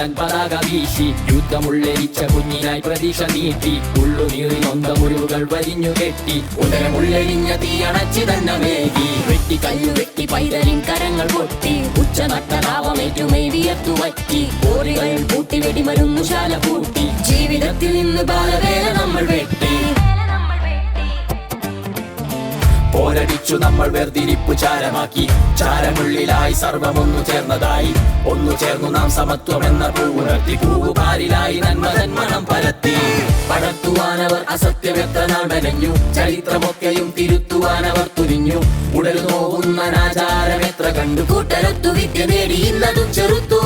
തൻ പതാക വീശി യുദ്ധമുള്ളരിച്ച കുഞ്ഞിനായി പ്രതീക്ഷ നീട്ടി ഉള്ളുനീറി നൊന്ത മുറിവുകൾ വരിഞ്ഞു കെട്ടി ഉദരമുള്ളരിഞ്ഞ തീയണച്ചു തന്നെ മേകി വെട്ടി കല്ലു വെട്ടി പൈതലിൻ കരങ്ങൾ പൊട്ടി ഉച്ചനട്ടലാവമേറ്റുമൈ വിയർത്തു വറ്റി കോറികൾ പൂട്ടി വെടിമരുന്നു ശാല പൂട്ടി ജീവിതത്തിൽ നിന്ന് ബാലവേല നമ്മൾ വെട്ടി പോരടിച്ചു നമ്മൾ വേർതിരിപ്പു ചാരമാക്കി ചാരമുള്ളിലായി സർവമൊന്നു ചേർന്നതായി ഒന്നു ചേർന്നു നാം സമത്വമെന്ന പൂവുണർത്തി പൂവുപാരിലായി നന്മതൻ മണം പരത്തി പടർത്തുവാനവർ അസത്യമെത്ര നാൾ മെനഞ്ഞു ചരിത്രമൊക്കെയും തിരുത്തുവാനവർ തുനിഞ്ഞു ഉടൽ നോവുന്ന ആചാരമെത്ര കണ്ടു കൂട്ടരൊത്തു വിദ്യ നേടി ഇന്നതും ചെറുത്തു